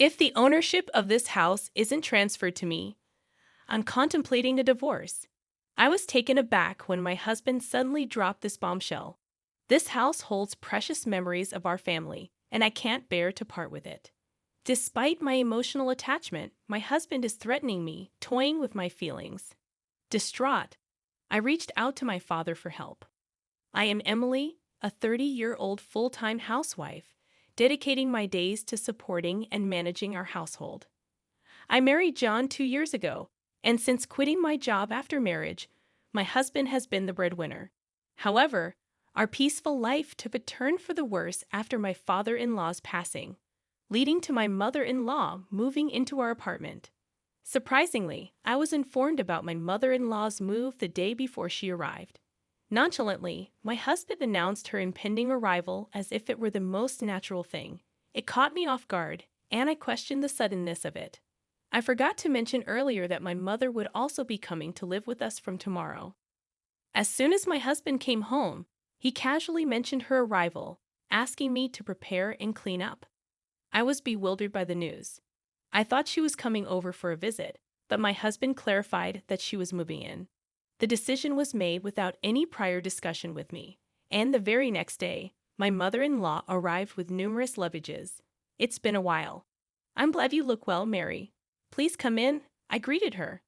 If the ownership of this house isn't transferred to me, I'm contemplating a divorce. I was taken aback when my husband suddenly dropped this bombshell. This house holds precious memories of our family, and I can't bear to part with it. Despite my emotional attachment, my husband is threatening me, toying with my feelings. Distraught, I reached out to my father for help. I am Emily, a 30-year-old full-time housewife, dedicating my days to supporting and managing our household. I married John 2 years ago, and since quitting my job after marriage, my husband has been the breadwinner. However, our peaceful life took a turn for the worse after my father-in-law's passing, leading to my mother-in-law moving into our apartment. Surprisingly, I was informed about my mother-in-law's move the day before she arrived. Nonchalantly, my husband announced her impending arrival as if it were the most natural thing. It caught me off guard, and I questioned the suddenness of it. I forgot to mention earlier that my mother would also be coming to live with us from tomorrow. As soon as my husband came home, he casually mentioned her arrival, asking me to prepare and clean up. I was bewildered by the news. I thought she was coming over for a visit, but my husband clarified that she was moving in. The decision was made without any prior discussion with me, and the very next day, my mother-in-law arrived with numerous luggages. It's been a while. I'm glad you look well, Mary. Please come in, I greeted her.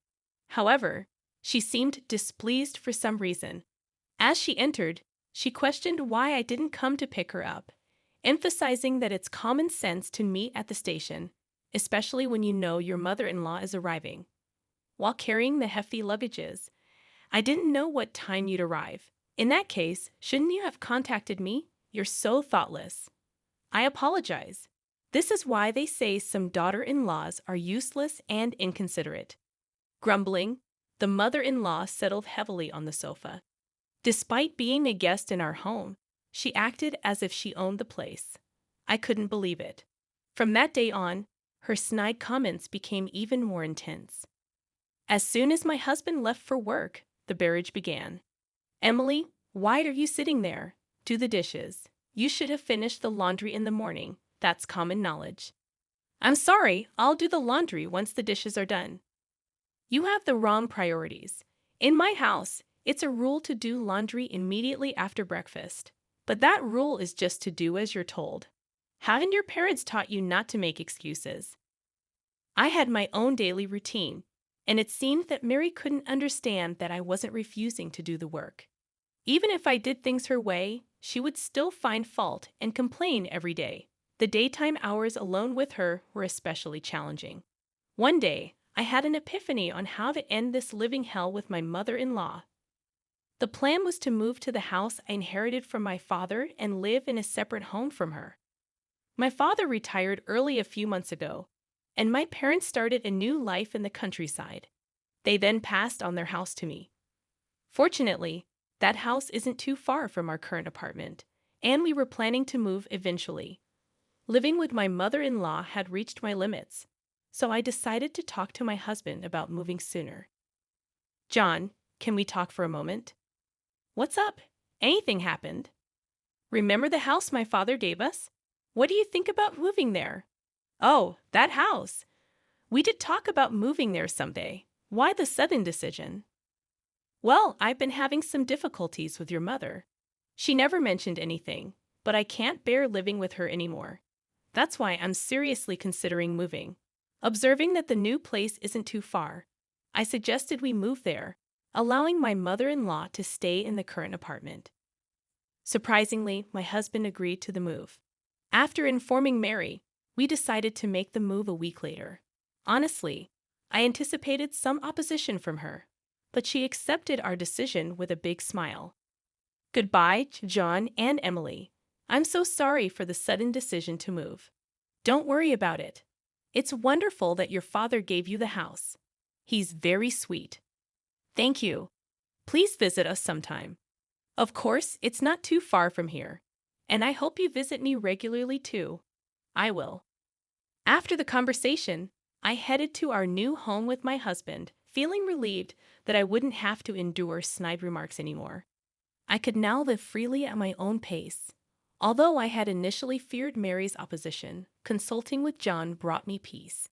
However, she seemed displeased for some reason. As she entered, she questioned why I didn't come to pick her up, emphasizing that it's common sense to meet at the station, especially when you know your mother-in-law is arriving. While carrying the hefty luggages, I didn't know what time you'd arrive. In that case, shouldn't you have contacted me? You're so thoughtless. I apologize. This is why they say some daughter-in-laws are useless and inconsiderate. Grumbling, the mother-in-law settled heavily on the sofa. Despite being a guest in our home, she acted as if she owned the place. I couldn't believe it. From that day on, her snide comments became even more intense. As soon as my husband left for work, the barrage began. Emily, why are you sitting there? Do the dishes. You should have finished the laundry in the morning. That's common knowledge. I'm sorry, I'll do the laundry once the dishes are done. You have the wrong priorities. In my house, it's a rule to do laundry immediately after breakfast. But that rule is just to do as you're told. Haven't your parents taught you not to make excuses? I had my own daily routine, and it seemed that Mary couldn't understand that I wasn't refusing to do the work. Even if I did things her way, she would still find fault and complain every day. The daytime hours alone with her were especially challenging. One day, I had an epiphany on how to end this living hell with my mother-in-law. The plan was to move to the house I inherited from my father and live in a separate home from her. My father retired early a few months ago, and my parents started a new life in the countryside. They then passed on their house to me. Fortunately, that house isn't too far from our current apartment, and we were planning to move eventually. Living with my mother-in-law had reached my limits, so I decided to talk to my husband about moving sooner. John, can we talk for a moment? What's up? Anything happened? Remember the house my father gave us? What do you think about moving there? Oh, that house. We did talk about moving there someday. Why the sudden decision? Well, I've been having some difficulties with your mother. She never mentioned anything, but I can't bear living with her anymore. That's why I'm seriously considering moving. Observing that the new place isn't too far, I suggested we move there, allowing my mother-in-law to stay in the current apartment. Surprisingly, my husband agreed to the move. After informing Mary, we decided to make the move a week later. Honestly, I anticipated some opposition from her, but she accepted our decision with a big smile. Goodbye, John and Emily. I'm so sorry for the sudden decision to move. Don't worry about it. It's wonderful that your father gave you the house. He's very sweet. Thank you. Please visit us sometime. Of course, it's not too far from here, and I hope you visit me regularly too. I will. After the conversation, I headed to our new home with my husband, feeling relieved that I wouldn't have to endure snide remarks anymore. I could now live freely at my own pace. Although I had initially feared Mary's opposition, consulting with John brought me peace.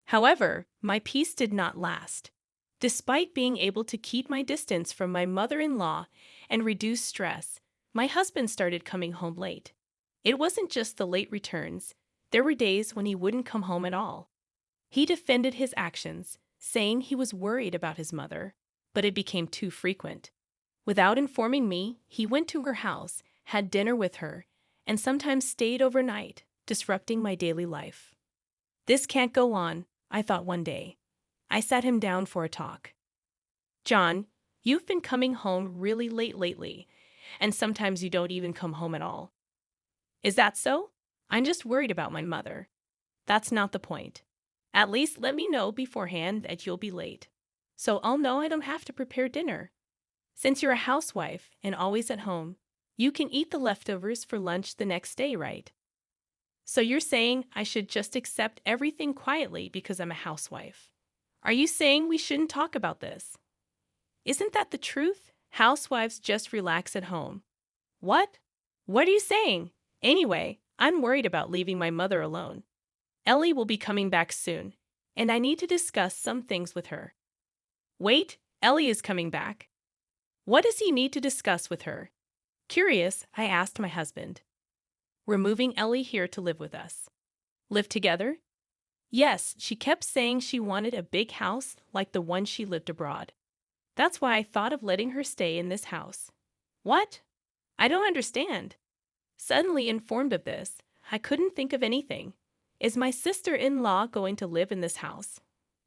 However, my peace did not last. Despite being able to keep my distance from my mother-in-law and reduce stress, my husband started coming home late. It wasn't just the late returns. There were days when he wouldn't come home at all. He defended his actions, saying he was worried about his mother, but it became too frequent. Without informing me, he went to her house, had dinner with her, and sometimes stayed overnight, disrupting my daily life. This can't go on, I thought one day. I sat him down for a talk. John, you've been coming home really late lately, and sometimes you don't even come home at all. Is that so? I'm just worried about my mother. That's not the point. At least let me know beforehand that you'll be late, so I'll know I don't have to prepare dinner. Since you're a housewife and always at home, you can eat the leftovers for lunch the next day, right? So you're saying I should just accept everything quietly because I'm a housewife. Are you saying we shouldn't talk about this? Isn't that the truth? Housewives just relax at home. What? What are you saying? Anyway, I'm worried about leaving my mother alone. Ellie will be coming back soon, and I need to discuss some things with her. Wait, Ellie is coming back. What does he need to discuss with her? Curious, I asked my husband. We're moving Ellie here to live with us. Live together? Yes, she kept saying she wanted a big house like the one she lived abroad. That's why I thought of letting her stay in this house. What? I don't understand. Suddenly informed of this, I couldn't think of anything. Is my sister-in-law going to live in this house?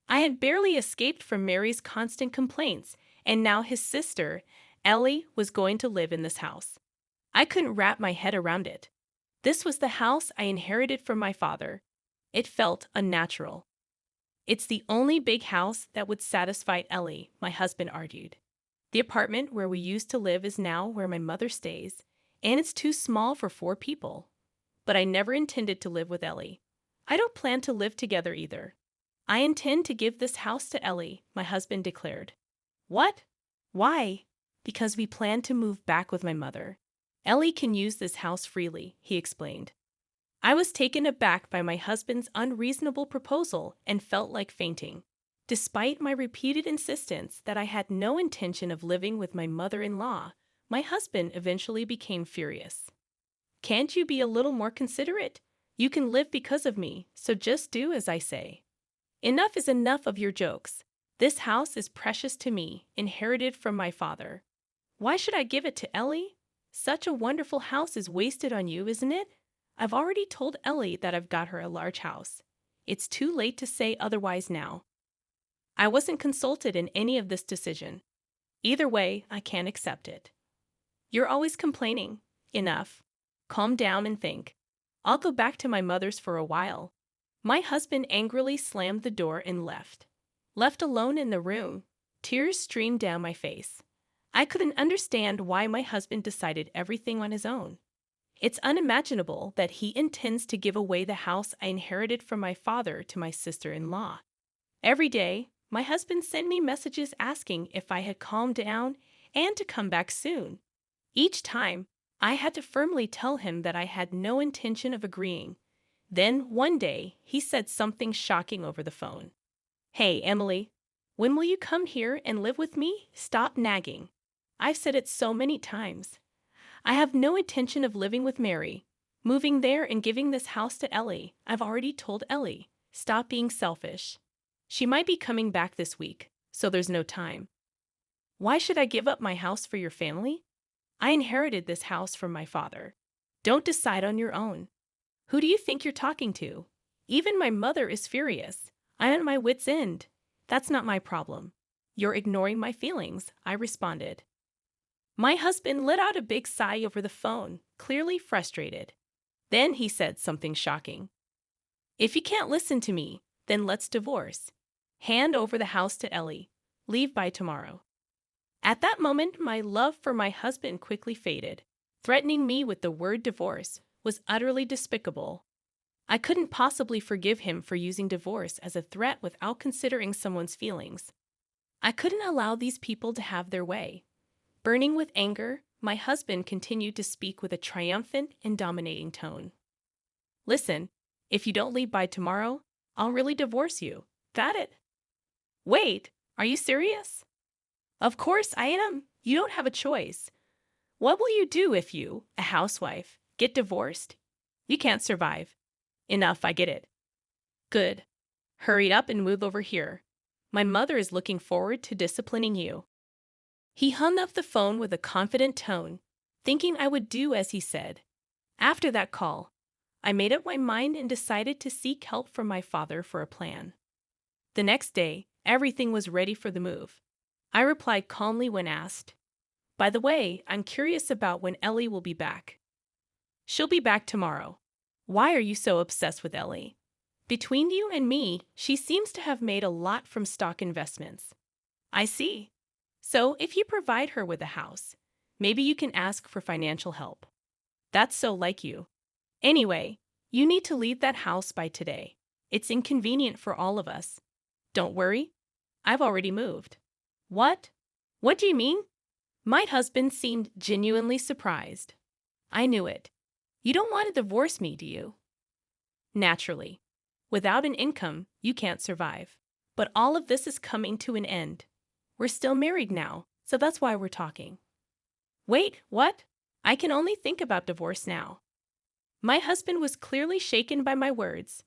I had barely escaped from Mary's constant complaints, and now his sister, Ellie, was going to live in this house. I couldn't wrap my head around it. This was the house I inherited from my father. It felt unnatural. It's the only big house that would satisfy Ellie, my husband argued. The apartment where we used to live is now where my mother stays, and it's too small for 4 people. But I never intended to live with Ellie. I don't plan to live together either. I intend to give this house to Ellie, my husband declared. What? Why? Because we plan to move back with my mother. Ellie can use this house freely, he explained. I was taken aback by my husband's unreasonable proposal and felt like fainting. Despite my repeated insistence that I had no intention of living with my mother-in-law, my husband eventually became furious. Can't you be a little more considerate? You can live because of me, so just do as I say. Enough is enough of your jokes. This house is precious to me, inherited from my father. Why should I give it to Ellie? Such a wonderful house is wasted on you, isn't it? I've already told Ellie that I've got her a large house. It's too late to say otherwise now. I wasn't consulted in any of this decision. Either way, I can't accept it. You're always complaining. Enough. Calm down and think. I'll go back to my mother's for a while. My husband angrily slammed the door and left. Left alone in the room, tears streamed down my face. I couldn't understand why my husband decided everything on his own. It's unimaginable that he intends to give away the house I inherited from my father to my sister-in-law. Every day, my husband sent me messages asking if I had calmed down and to come back soon. Each time, I had to firmly tell him that I had no intention of agreeing. Then, one day, he said something shocking over the phone. Hey, Emily, when will you come here and live with me? Stop nagging. I've said it so many times. I have no intention of living with Mary. Moving there and giving this house to Ellie. I've already told Ellie. Stop being selfish. She might be coming back this week, so there's no time. Why should I give up my house for your family? I inherited this house from my father. Don't decide on your own. Who do you think you're talking to? Even my mother is furious. I'm at my wit's end. That's not my problem. You're ignoring my feelings, I responded. My husband let out a big sigh over the phone, clearly frustrated. Then he said something shocking. If you can't listen to me, then let's divorce. Hand over the house to Ellie. Leave by tomorrow. At that moment, my love for my husband quickly faded. Threatening me with the word divorce was utterly despicable. I couldn't possibly forgive him for using divorce as a threat without considering someone's feelings. I couldn't allow these people to have their way. Burning with anger, My husband continued to speak with a triumphant and dominating tone. Listen, if you don't leave by tomorrow, I'll really divorce you. That it? Wait, are you serious? Of course I am. You don't have a choice. What will you do if you, a housewife, get divorced? You can't survive. Enough, I get it. Good. Hurry up and move over here. My mother is looking forward to disciplining you. He hung up the phone with a confident tone, thinking I would do as he said. After that call, I made up my mind and decided to seek help from my father for a plan. The next day, everything was ready for the move. I replied calmly when asked, "By the way, I'm curious about when Ellie will be back." "She'll be back tomorrow." "Why are you so obsessed with Ellie?" "Between you and me, she seems to have made a lot from stock investments." "I see. So if you provide her with a house, maybe you can ask for financial help." "That's so like you. Anyway, you need to leave that house by today. It's inconvenient for all of us." "Don't worry. I've already moved." "What? What do you mean?" My husband seemed genuinely surprised. "I knew it. You don't want to divorce me, do you?" "Naturally. Without an income, you can't survive. But all of this is coming to an end. We're still married now, so that's why we're talking." "Wait, what? I can only think about divorce now." My husband was clearly shaken by my words.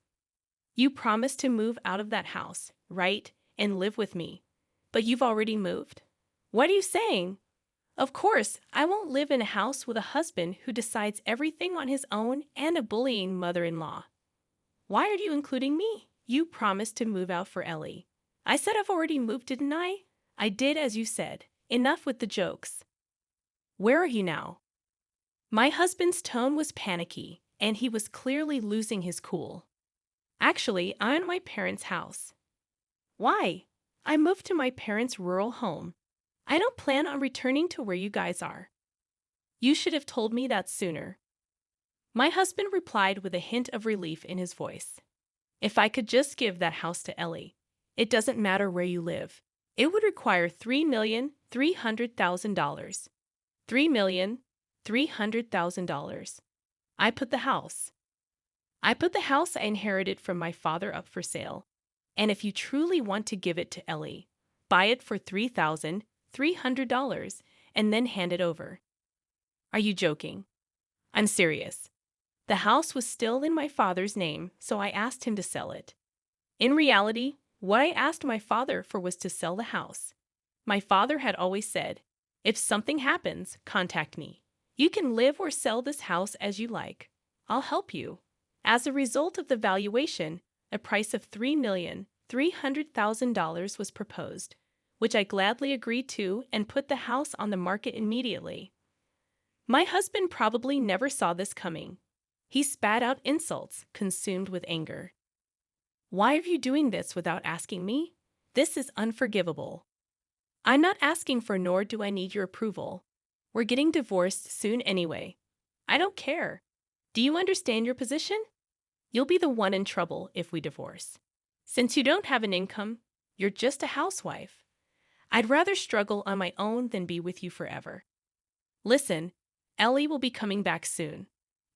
"You promised to move out of that house, right, and live with me. But you've already moved? What are you saying? Of course, I won't live in a house with a husband who decides everything on his own and a bullying mother-in-law." "Why are you including me? You promised to move out for Ellie." "I said I've already moved, didn't I?" "I did as you said. Enough with the jokes. Where are you now?" My husband's tone was panicky, and he was clearly losing his cool. "Actually, I'm at my parents' house." "Why?" "I moved to my parents' rural home. I don't plan on returning to where you guys are." "You should have told me that sooner." My husband replied with a hint of relief in his voice. "If I could just give that house to Ellie, it doesn't matter where you live. It would require $3,300,000. $3,300,000. I put the house I inherited from my father up for sale. And if you truly want to give it to Ellie, buy it for $3,300 and then hand it over." "Are you joking?" "I'm serious. The house was still in my father's name, so I asked him to sell it. In reality, what I asked my father for was to sell the house. My father had always said, 'If something happens, contact me. You can live or sell this house as you like. I'll help you.' As a result of the valuation, a price of $3,300,000 was proposed, which I gladly agreed to and put the house on the market immediately." My husband probably never saw this coming. He spat out insults, consumed with anger. "Why are you doing this without asking me? This is unforgivable." "I'm not asking for, nor do I need your approval. We're getting divorced soon anyway. I don't care. Do you understand your position? You'll be the one in trouble if we divorce. Since you don't have an income, you're just a housewife. I'd rather struggle on my own than be with you forever. Listen, Ellie will be coming back soon.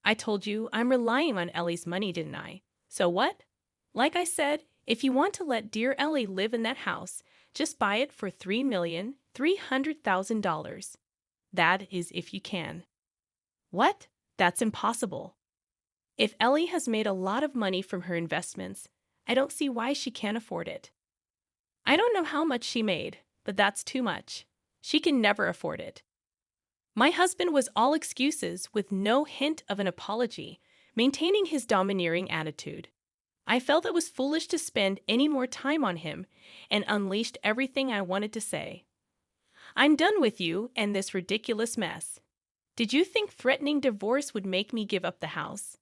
I told you I'm relying on Ellie's money, didn't I? So what? Like I said, if you want to let dear Ellie live in that house, just buy it for $3,300,000. That is if you can." "What? That's impossible." "If Ellie has made a lot of money from her investments, I don't see why she can't afford it." "I don't know how much she made, but that's too much. She can never afford it." My husband was all excuses with no hint of an apology, maintaining his domineering attitude. I felt it was foolish to spend any more time on him and unleashed everything I wanted to say. "I'm done with you and this ridiculous mess. Did you think threatening divorce would make me give up the house?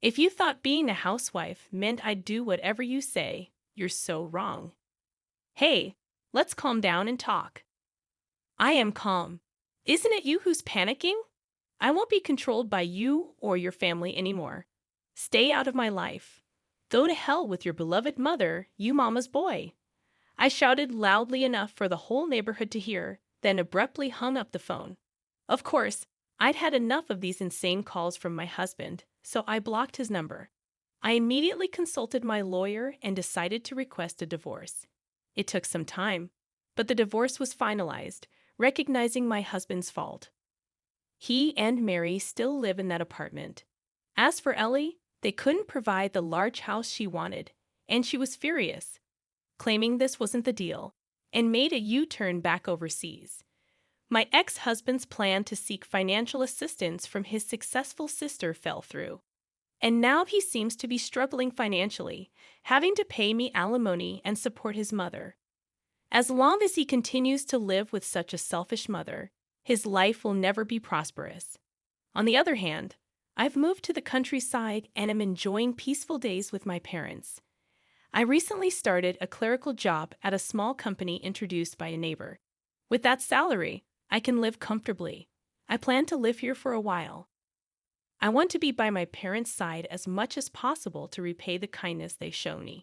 If you thought being a housewife meant I'd do whatever you say, you're so wrong. Hey, let's calm down and talk." "I am calm. Isn't it you who's panicking? I won't be controlled by you or your family anymore. Stay out of my life. Go to hell with your beloved mother, you mama's boy." I shouted loudly enough for the whole neighborhood to hear, then abruptly hung up the phone. Of course, I'd had enough of these insane calls from my husband, so I blocked his number. I immediately consulted my lawyer and decided to request a divorce. It took some time, but the divorce was finalized, recognizing my husband's fault. He and Mary still live in that apartment. As for Ellie, they couldn't provide the large house she wanted, and she was furious, claiming this wasn't the deal, and made a U-turn back overseas. My ex-husband's plan to seek financial assistance from his successful sister fell through. And now he seems to be struggling financially, having to pay me alimony and support his mother. As long as he continues to live with such a selfish mother, his life will never be prosperous. On the other hand, I've moved to the countryside and am enjoying peaceful days with my parents. I recently started a clerical job at a small company introduced by a neighbor. With that salary, I can live comfortably. I plan to live here for a while. I want to be by my parents' side as much as possible to repay the kindness they show me.